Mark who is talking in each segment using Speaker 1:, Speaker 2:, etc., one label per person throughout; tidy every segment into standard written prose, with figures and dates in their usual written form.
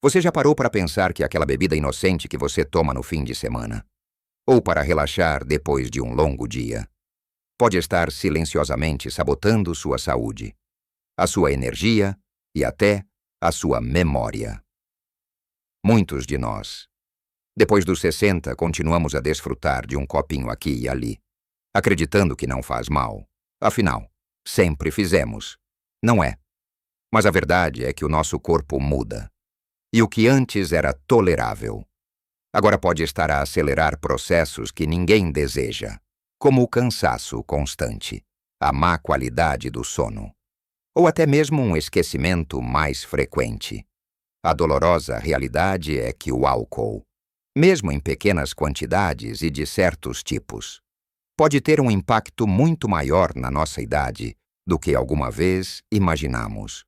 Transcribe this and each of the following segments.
Speaker 1: Você já parou para pensar que aquela bebida inocente que você toma no fim de semana, ou para relaxar depois de um longo dia, pode estar silenciosamente sabotando sua saúde, a sua energia e até a sua memória? Muitos de nós, depois dos 60, continuamos a desfrutar de um copinho aqui e ali, acreditando que não faz mal. Afinal, sempre fizemos, não é? Mas a verdade é que o nosso corpo muda. E o que antes era tolerável, agora pode estar a acelerar processos que ninguém deseja, como o cansaço constante, a má qualidade do sono, ou até mesmo um esquecimento mais frequente. A dolorosa realidade é que o álcool, mesmo em pequenas quantidades e de certos tipos, pode ter um impacto muito maior na nossa idade do que alguma vez imaginamos.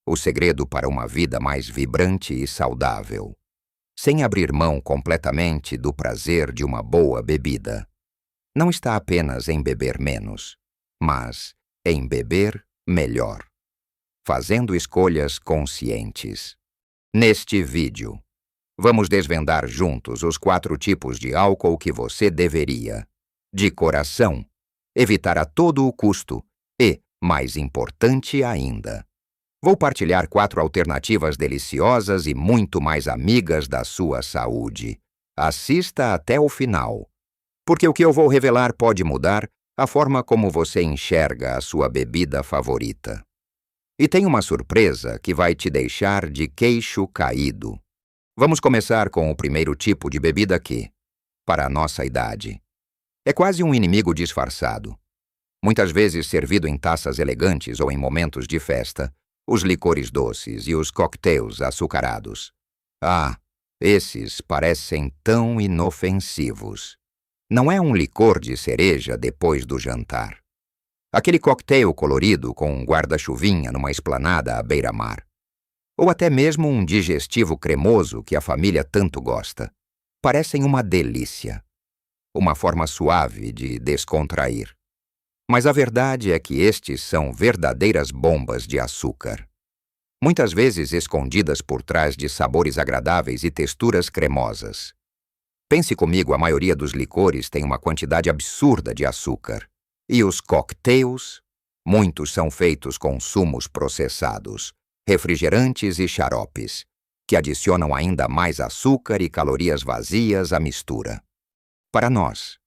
Speaker 1: O segredo para uma vida mais vibrante e saudável, sem abrir mão completamente do prazer de uma boa bebida, não está apenas em beber menos, mas em beber melhor, fazendo escolhas conscientes. Neste vídeo, vamos desvendar juntos os 4 tipos de álcool que você deveria, de coração, evitar a todo o custo e, mais importante ainda, vou partilhar 4 alternativas deliciosas e muito mais amigas da sua saúde. Assista até o final, porque o que eu vou revelar pode mudar a forma como você enxerga a sua bebida favorita. E tem uma surpresa que vai te deixar de queixo caído. Vamos começar com o primeiro tipo de bebida que, para a nossa idade, é quase um inimigo disfarçado. Muitas vezes servido em taças elegantes ou em momentos de festa, os licores doces e os coquetéis açucarados. Ah, esses parecem tão inofensivos. Não é um licor de cereja depois do jantar. Aquele coquetel colorido com um guarda-chuvinha numa esplanada à beira-mar. Ou até mesmo um digestivo cremoso que a família tanto gosta. Parecem uma delícia. Uma forma suave de descontrair. Mas a verdade é que estes são verdadeiras bombas de açúcar. Muitas vezes escondidas por trás de sabores agradáveis e texturas cremosas. Pense comigo, a maioria dos licores tem uma quantidade absurda de açúcar. E os cocktails? Muitos são feitos com sumos processados, refrigerantes e xaropes, que adicionam ainda mais açúcar e calorias vazias à mistura. Para nós,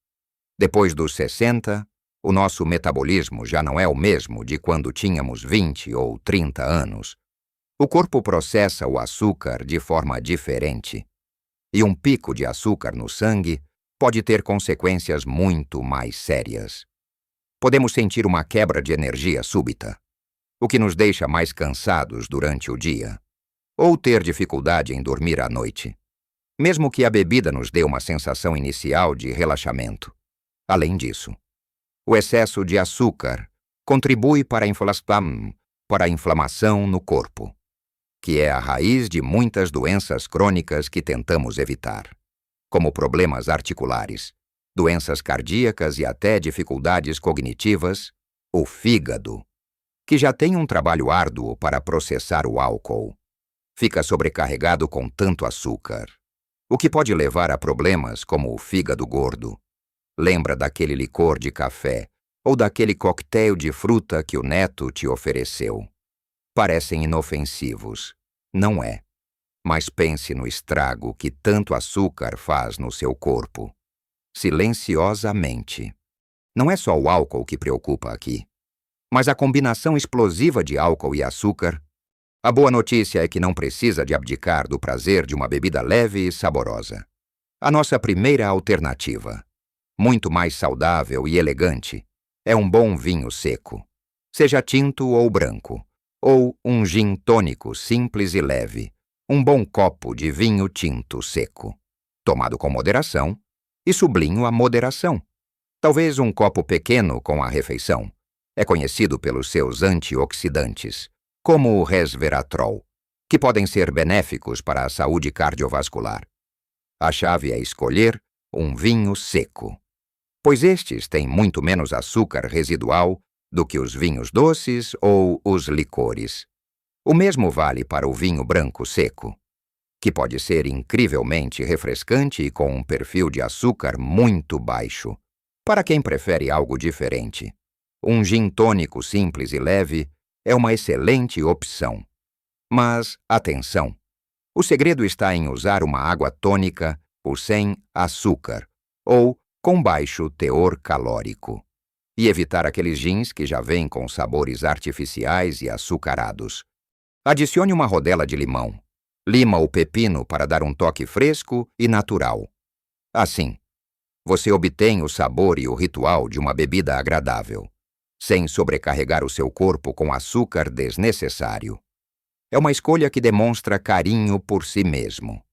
Speaker 1: depois dos 60, o nosso metabolismo já não é o mesmo de quando tínhamos 20 ou 30 anos. O corpo processa o açúcar de forma diferente. E um pico de açúcar no sangue pode ter consequências muito mais sérias. Podemos sentir uma quebra de energia súbita, o que nos deixa mais cansados durante o dia, ou ter dificuldade em dormir à noite, mesmo que a bebida nos dê uma sensação inicial de relaxamento. Além disso, o excesso de açúcar contribui para a inflamação no corpo, que é a raiz de muitas doenças crônicas que tentamos evitar, como problemas articulares, doenças cardíacas e até dificuldades cognitivas. O fígado, que já tem um trabalho árduo para processar o álcool, fica sobrecarregado com tanto açúcar, o que pode levar a problemas como o fígado gordo. Lembra daquele licor de café ou daquele coquetel de fruta que o neto te ofereceu? Parecem inofensivos, não é? Mas pense no estrago que tanto açúcar faz no seu corpo. Silenciosamente. Não é só o álcool que preocupa aqui, mas a combinação explosiva de álcool e açúcar. A boa notícia é que não precisa de abdicar do prazer de uma bebida leve e saborosa. A nossa primeira alternativa, muito mais saudável e elegante, é um bom vinho seco, seja tinto ou branco, ou um gin tônico simples e leve, um bom copo de vinho tinto seco, tomado com moderação, e sublinho a moderação. Talvez um copo pequeno com a refeição. É conhecido pelos seus antioxidantes, como o resveratrol, que podem ser benéficos para a saúde cardiovascular. A chave é escolher um vinho seco, pois estes têm muito menos açúcar residual do que os vinhos doces ou os licores. O mesmo vale para o vinho branco seco. que pode ser incrivelmente refrescante e com um perfil de açúcar muito baixo. Para quem prefere algo diferente, um gin tônico simples e leve é uma excelente opção. Mas, atenção! O segredo está em usar uma água tônica ou sem açúcar, ou com baixo teor calórico, e evitar aqueles gins que já vêm com sabores artificiais e açucarados. Adicione uma rodela de limão. Lima ou pepino para dar um toque fresco e natural. Assim, você obtém o sabor e o ritual de uma bebida agradável, sem sobrecarregar o seu corpo com açúcar desnecessário. É uma escolha que demonstra carinho por si mesmo,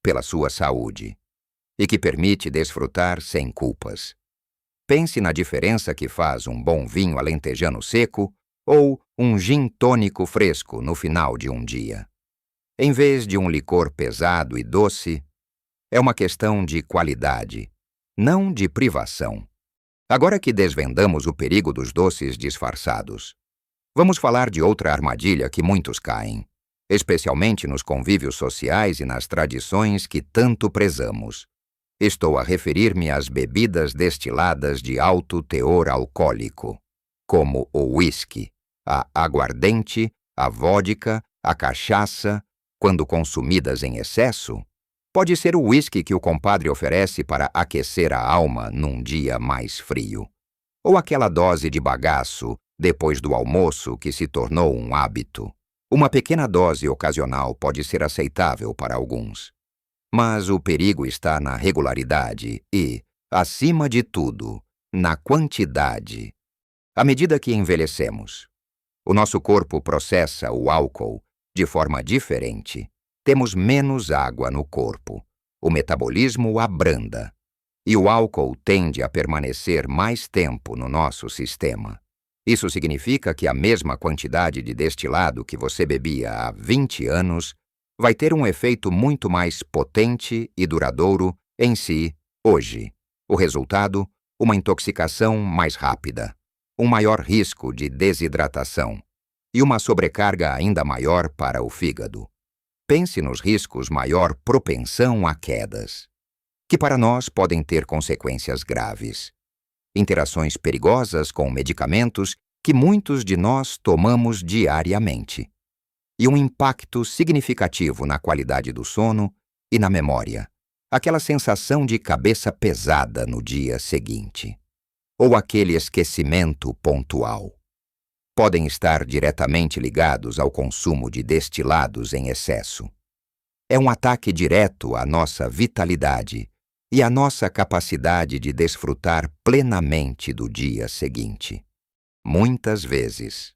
Speaker 1: pela sua saúde, e que permite desfrutar sem culpas. Pense na diferença que faz um bom vinho alentejano seco ou um gin tônico fresco no final de um dia. Em vez de um licor pesado e doce, é uma questão de qualidade, não de privação. Agora que desvendamos o perigo dos doces disfarçados, vamos falar de outra armadilha que muitos caem, especialmente nos convívios sociais e nas tradições que tanto prezamos. Estou a referir-me às bebidas destiladas de alto teor alcoólico, como o uísque, a aguardente, a vodka, a cachaça. Quando consumidas em excesso, pode ser o uísque que o compadre oferece para aquecer a alma num dia mais frio, ou aquela dose de bagaço depois do almoço que se tornou um hábito. Uma pequena dose ocasional pode ser aceitável para alguns, mas o perigo está na regularidade e, acima de tudo, na quantidade. À medida que envelhecemos, o nosso corpo processa o álcool de forma diferente. Temos menos água no corpo, o metabolismo abranda, e o álcool tende a permanecer mais tempo no nosso sistema. Isso significa que a mesma quantidade de destilado que você bebia há 20 anos vai ter um efeito muito mais potente e duradouro em si hoje. O resultado, uma intoxicação mais rápida, um maior risco de desidratação e uma sobrecarga ainda maior para o fígado. Pense nos riscos maior propensão a quedas, que para nós podem ter consequências graves. Interações perigosas com medicamentos que muitos de nós tomamos diariamente. E um impacto significativo na qualidade do sono e na memória. Aquela sensação de cabeça pesada no dia seguinte. Ou aquele esquecimento pontual. Podem estar diretamente ligados ao consumo de destilados em excesso. É um ataque direto à nossa vitalidade e à nossa capacidade de desfrutar plenamente do dia seguinte. Muitas vezes,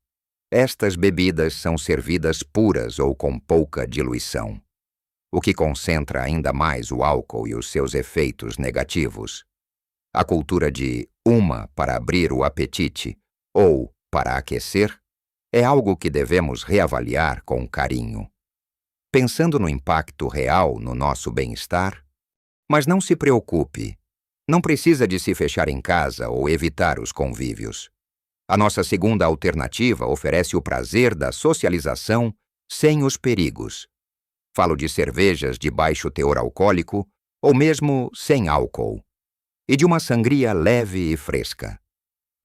Speaker 1: estas bebidas são servidas puras ou com pouca diluição, o que concentra ainda mais o álcool e os seus efeitos negativos. A cultura de uma para abrir o apetite ou para aquecer é algo que devemos reavaliar com carinho, pensando no impacto real no nosso bem-estar. Mas não se preocupe, não precisa de se fechar em casa ou evitar os convívios. A nossa segunda alternativa oferece o prazer da socialização sem os perigos. Falo de cervejas de baixo teor alcoólico ou mesmo sem álcool, e de uma sangria leve e fresca.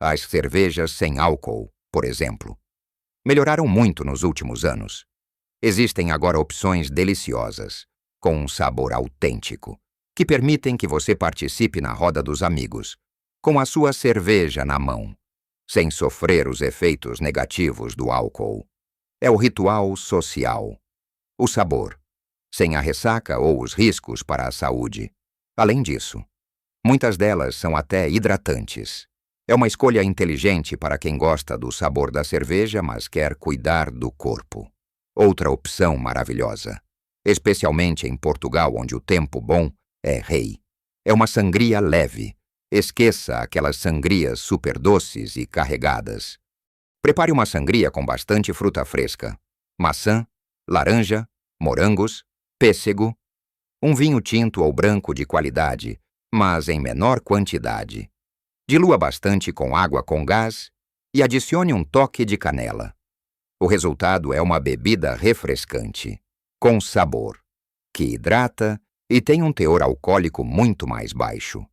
Speaker 1: As cervejas sem álcool, por exemplo, melhoraram muito nos últimos anos. Existem agora opções deliciosas, com um sabor autêntico, que permitem que você participe na roda dos amigos, com a sua cerveja na mão, sem sofrer os efeitos negativos do álcool. É o ritual social. O sabor, sem a ressaca ou os riscos para a saúde. Além disso, muitas delas são até hidratantes. É uma escolha inteligente para quem gosta do sabor da cerveja, mas quer cuidar do corpo. Outra opção maravilhosa, especialmente em Portugal, onde o tempo bom é rei. É uma sangria leve. Esqueça aquelas sangrias super doces e carregadas. Prepare uma sangria com bastante fruta fresca. Maçã, laranja, morangos, pêssego. Um vinho tinto ou branco de qualidade, mas em menor quantidade. Dilua bastante com água com gás e adicione um toque de canela. O resultado é uma bebida refrescante, com sabor, que hidrata e tem um teor alcoólico muito mais baixo.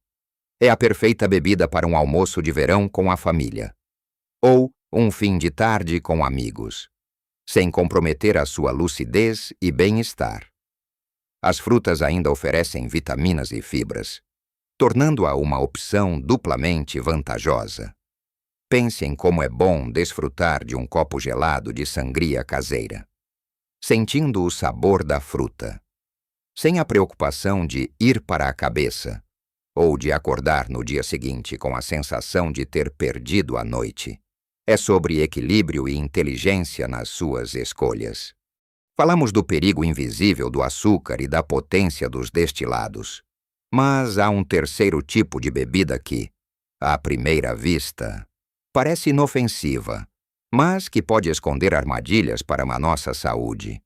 Speaker 1: É a perfeita bebida para um almoço de verão com a família, ou um fim de tarde com amigos, sem comprometer a sua lucidez e bem-estar. As frutas ainda oferecem vitaminas e fibras, tornando-a uma opção duplamente vantajosa. Pense em como é bom desfrutar de um copo gelado de sangria caseira, sentindo o sabor da fruta, sem a preocupação de ir para a cabeça ou de acordar no dia seguinte com a sensação de ter perdido a noite. É sobre equilíbrio e inteligência nas suas escolhas. Falamos do perigo invisível do açúcar e da potência dos destilados. Mas há um terceiro tipo de bebida que, à primeira vista, parece inofensiva, mas que pode esconder armadilhas para a nossa saúde.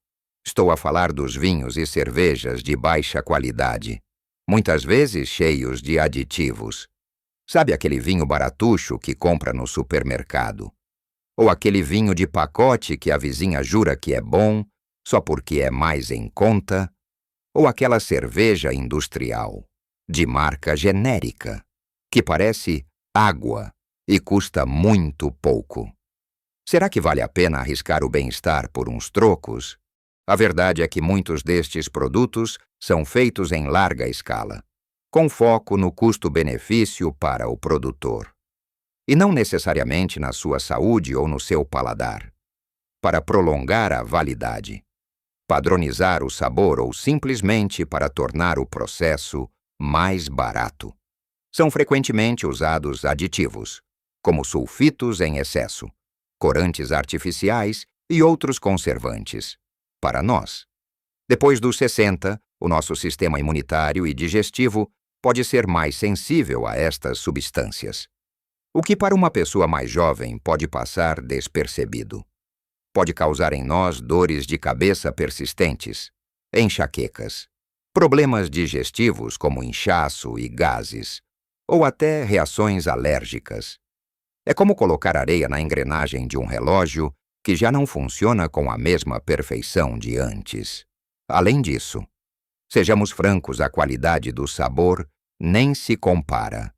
Speaker 1: Estou a falar dos vinhos e cervejas de baixa qualidade, muitas vezes cheios de aditivos. Sabe aquele vinho baratucho que compra no supermercado? Ou aquele vinho de pacote que a vizinha jura que é bom só porque é mais em conta? Ou aquela cerveja industrial, de marca genérica, que parece água e custa muito pouco? Será que vale a pena arriscar o bem-estar por uns trocos? A verdade é que muitos destes produtos são feitos em larga escala, com foco no custo-benefício para o produtor, e não necessariamente na sua saúde ou no seu paladar, para prolongar a validade, padronizar o sabor ou simplesmente para tornar o processo mais barato. São frequentemente usados aditivos, como sulfitos em excesso, corantes artificiais e outros conservantes. Para nós, depois dos 60, o nosso sistema imunitário e digestivo pode ser mais sensível a estas substâncias, o que para uma pessoa mais jovem pode passar despercebido. Pode causar em nós dores de cabeça persistentes, enxaquecas, problemas digestivos como inchaço e gases, ou até reações alérgicas. É como colocar areia na engrenagem de um relógio que já não funciona com a mesma perfeição de antes. Além disso, sejamos francos, a qualidade do sabor nem se compara.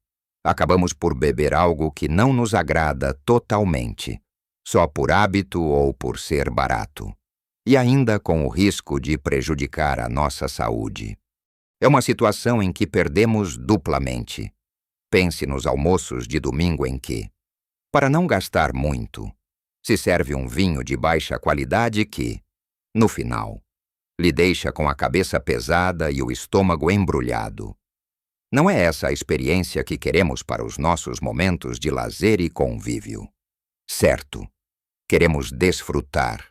Speaker 1: Acabamos por beber algo que não nos agrada totalmente, só por hábito ou por ser barato, e ainda com o risco de prejudicar a nossa saúde. É uma situação em que perdemos duplamente. Pense nos almoços de domingo em que, para não gastar muito, se serve um vinho de baixa qualidade que, no final, lhe deixa com a cabeça pesada e o estômago embrulhado. Não é essa a experiência que queremos para os nossos momentos de lazer e convívio. Certo, queremos desfrutar,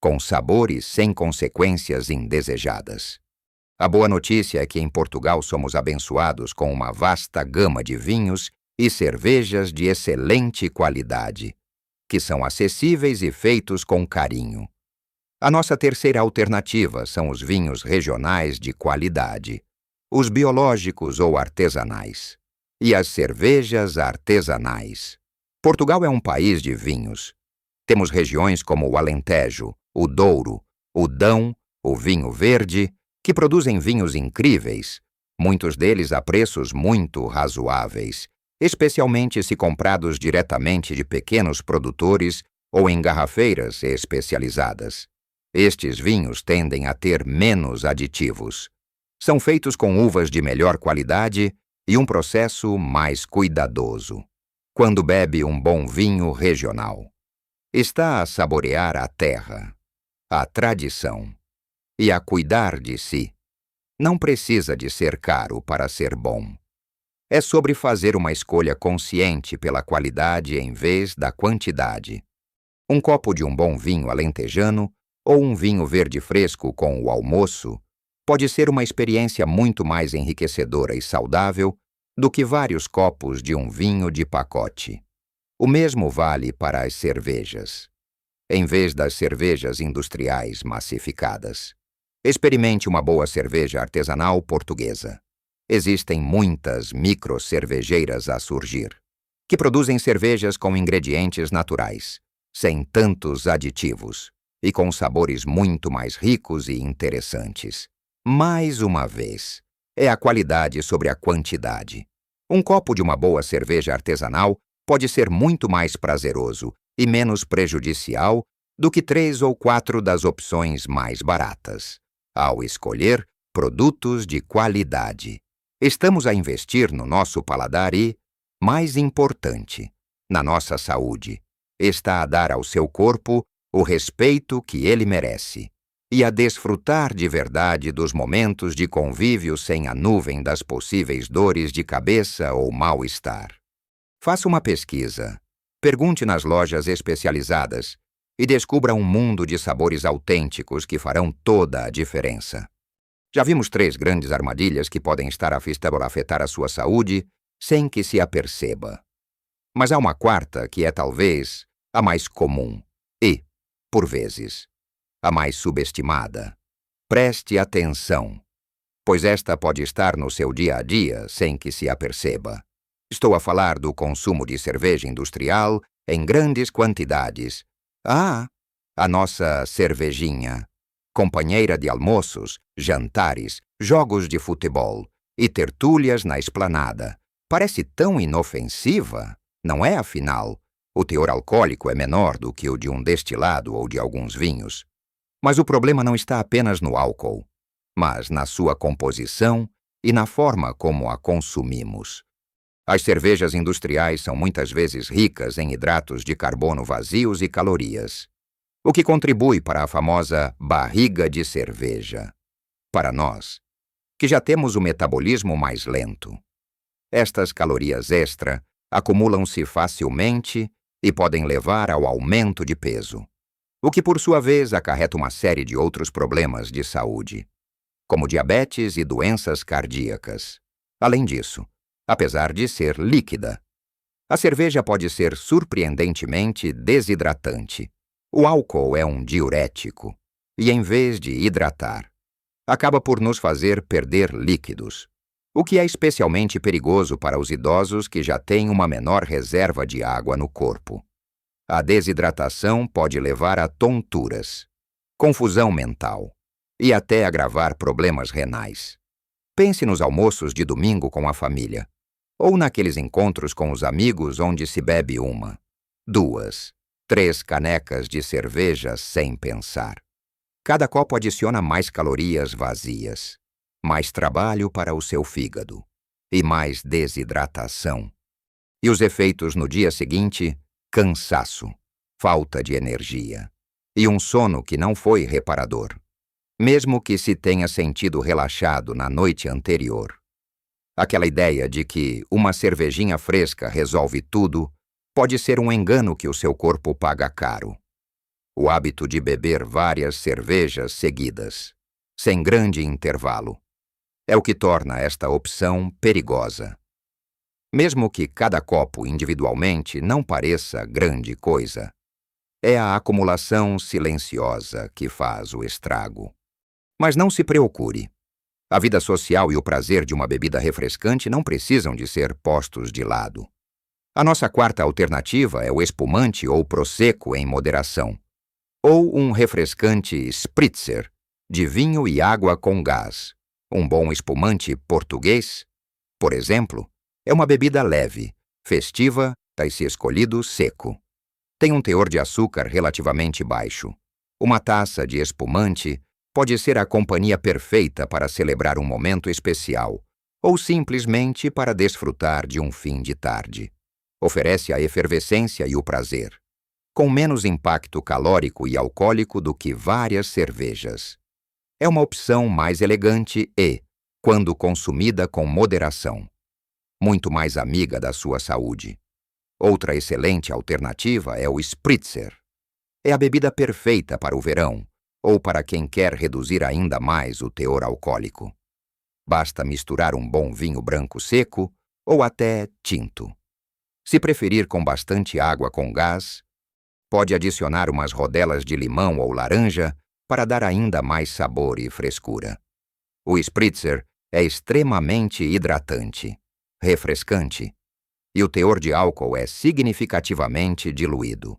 Speaker 1: com sabores sem consequências indesejadas. A boa notícia é que em Portugal somos abençoados com uma vasta gama de vinhos e cervejas de excelente qualidade, que são acessíveis e feitos com carinho. A nossa terceira alternativa são os vinhos regionais de qualidade, os biológicos ou artesanais, e as cervejas artesanais. Portugal é um país de vinhos. Temos regiões como o Alentejo, o Douro, o Dão, o Vinho Verde, que produzem vinhos incríveis, muitos deles a preços muito razoáveis, especialmente se comprados diretamente de pequenos produtores ou em garrafeiras especializadas. Estes vinhos tendem a ter menos aditivos. São feitos com uvas de melhor qualidade e um processo mais cuidadoso. Quando bebe um bom vinho regional, está a saborear a terra, a tradição e a cuidar de si. Não precisa de ser caro para ser bom. É sobre fazer uma escolha consciente pela qualidade em vez da quantidade. Um copo de um bom vinho alentejano ou um vinho verde fresco com o almoço pode ser uma experiência muito mais enriquecedora e saudável do que vários copos de um vinho de pacote. O mesmo vale para as cervejas. Em vez das cervejas industriais massificadas, experimente uma boa cerveja artesanal portuguesa. Existem muitas micro-cervejeiras a surgir, que produzem cervejas com ingredientes naturais, sem tantos aditivos e com sabores muito mais ricos e interessantes. Mais uma vez, é a qualidade sobre a quantidade. Um copo de uma boa cerveja artesanal pode ser muito mais prazeroso e menos prejudicial do que 3 ou 4 das opções mais baratas. Ao escolher produtos de qualidade, estamos a investir no nosso paladar e, mais importante, na nossa saúde. Está a dar ao seu corpo o respeito que ele merece e a desfrutar de verdade dos momentos de convívio sem a nuvem das possíveis dores de cabeça ou mal-estar. Faça uma pesquisa, pergunte nas lojas especializadas e descubra um mundo de sabores autênticos que farão toda a diferença. Já vimos 3 grandes armadilhas que podem estar a afetar a sua saúde sem que se aperceba. Mas há uma quarta que é talvez a mais comum e, por vezes, a mais subestimada. Preste atenção, pois esta pode estar no seu dia a dia sem que se aperceba. Estou a falar do consumo de cerveja industrial em grandes quantidades. A nossa cervejinha, companheira de almoços, jantares, jogos de futebol e tertúlias na esplanada. Parece tão inofensiva, não é afinal? O teor alcoólico é menor do que o de um destilado ou de alguns vinhos. Mas o problema não está apenas no álcool, mas na sua composição e na forma como a consumimos. As cervejas industriais são muitas vezes ricas em hidratos de carbono vazios e calorias, o que contribui para a famosa barriga de cerveja. Para nós, que já temos o metabolismo mais lento, estas calorias extra acumulam-se facilmente e podem levar ao aumento de peso, o que por sua vez acarreta uma série de outros problemas de saúde, como diabetes e doenças cardíacas. Além disso, apesar de ser líquida, a cerveja pode ser surpreendentemente desidratante. O álcool é um diurético e, em vez de hidratar, acaba por nos fazer perder líquidos, o que é especialmente perigoso para os idosos que já têm uma menor reserva de água no corpo. A desidratação pode levar a tonturas, confusão mental e até agravar problemas renais. Pense nos almoços de domingo com a família, ou naqueles encontros com os amigos onde se bebe 1, 2, 3 canecas de cerveja sem pensar. Cada copo adiciona mais calorias vazias, mais trabalho para o seu fígado e mais desidratação. E os efeitos no dia seguinte: cansaço, falta de energia e um sono que não foi reparador, mesmo que se tenha sentido relaxado na noite anterior. Aquela ideia de que uma cervejinha fresca resolve tudo pode ser um engano que o seu corpo paga caro. O hábito de beber várias cervejas seguidas, sem grande intervalo, é o que torna esta opção perigosa. Mesmo que cada copo individualmente não pareça grande coisa, é a acumulação silenciosa que faz o estrago. Mas não se preocupe. A vida social e o prazer de uma bebida refrescante não precisam de ser postos de lado. A nossa quarta alternativa é o espumante ou prosecco em moderação, ou um refrescante spritzer, de vinho e água com gás. Um bom espumante português, por exemplo, é uma bebida leve, festiva e, se escolhido, seco. Tem um teor de açúcar relativamente baixo. Uma taça de espumante pode ser a companhia perfeita para celebrar um momento especial, ou simplesmente para desfrutar de um fim de tarde. Oferece a efervescência e o prazer, com menos impacto calórico e alcoólico do que várias cervejas. É uma opção mais elegante e, quando consumida com moderação, muito mais amiga da sua saúde. Outra excelente alternativa é o spritzer. É a bebida perfeita para o verão ou para quem quer reduzir ainda mais o teor alcoólico. Basta misturar um bom vinho branco seco ou até tinto. Se preferir com bastante água com gás, pode adicionar umas rodelas de limão ou laranja para dar ainda mais sabor e frescura. O spritzer é extremamente hidratante, refrescante, e o teor de álcool é significativamente diluído,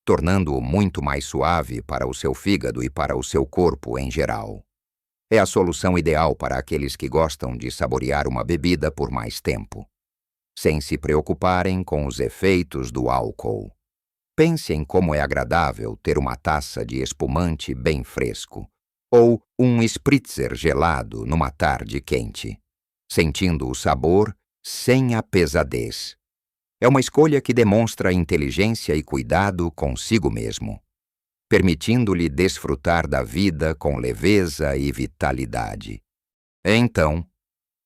Speaker 1: tornando-o muito mais suave para o seu fígado e para o seu corpo em geral. É a solução ideal para aqueles que gostam de saborear uma bebida por mais tempo, sem se preocuparem com os efeitos do álcool. Pense em como é agradável ter uma taça de espumante bem fresco, ou um spritzer gelado numa tarde quente, sentindo o sabor sem a pesadez. É uma escolha que demonstra inteligência e cuidado consigo mesmo, permitindo-lhe desfrutar da vida com leveza e vitalidade. Então,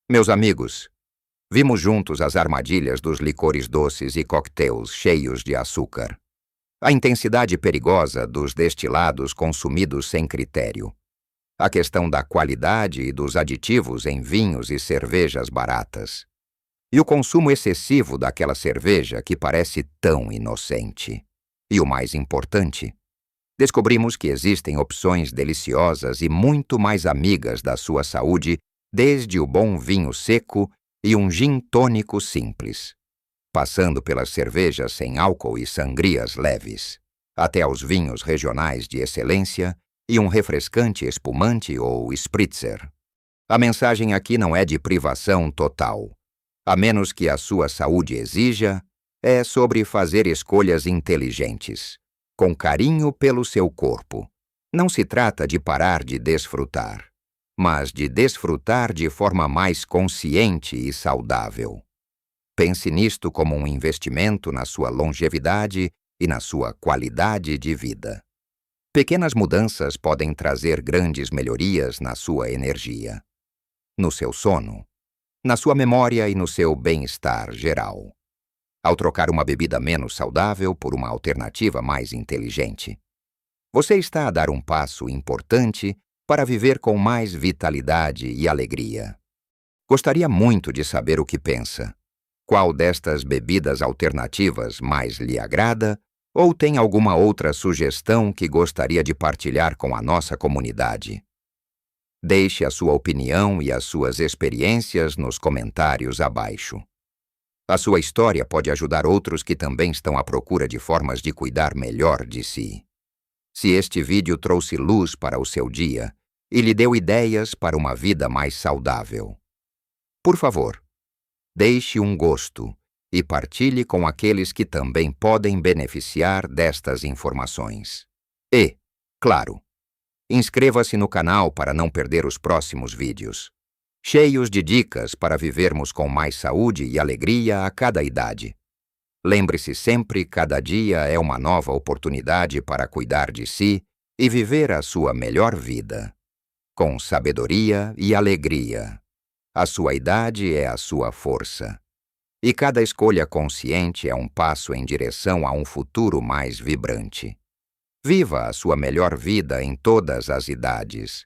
Speaker 1: meus amigos, vimos juntos as armadilhas dos licores doces e coquetéis cheios de açúcar, a intensidade perigosa dos destilados consumidos sem critério, a questão da qualidade e dos aditivos em vinhos e cervejas baratas, e o consumo excessivo daquela cerveja que parece tão inocente. E o mais importante, descobrimos que existem opções deliciosas e muito mais amigas da sua saúde, desde o bom vinho seco e um gin tônico simples, passando pelas cervejas sem álcool e sangrias leves, até aos vinhos regionais de excelência e um refrescante espumante ou spritzer. A mensagem aqui não é de privação total. A menos que a sua saúde exija, é sobre fazer escolhas inteligentes, com carinho pelo seu corpo. Não se trata de parar de desfrutar, mas de desfrutar de forma mais consciente e saudável. Pense nisto como um investimento na sua longevidade e na sua qualidade de vida. Pequenas mudanças podem trazer grandes melhorias na sua energia, no seu sono, na sua memória e no seu bem-estar geral, ao trocar uma bebida menos saudável por uma alternativa mais inteligente. Você está a dar um passo importante para viver com mais vitalidade e alegria. Gostaria muito de saber o que pensa. Qual destas bebidas alternativas mais lhe agrada? Ou tem alguma outra sugestão que gostaria de partilhar com a nossa comunidade? Deixe a sua opinião e as suas experiências nos comentários abaixo. A sua história pode ajudar outros que também estão à procura de formas de cuidar melhor de si. Se este vídeo trouxe luz para o seu dia e lhe deu ideias para uma vida mais saudável, por favor, deixe um gosto e partilhe com aqueles que também podem beneficiar destas informações. E, claro, inscreva-se no canal para não perder os próximos vídeos, cheios de dicas para vivermos com mais saúde e alegria a cada idade. Lembre-se sempre, cada dia é uma nova oportunidade para cuidar de si e viver a sua melhor vida, com sabedoria e alegria. A sua idade é a sua força. E cada escolha consciente é um passo em direção a um futuro mais vibrante. Viva a sua melhor vida em todas as idades.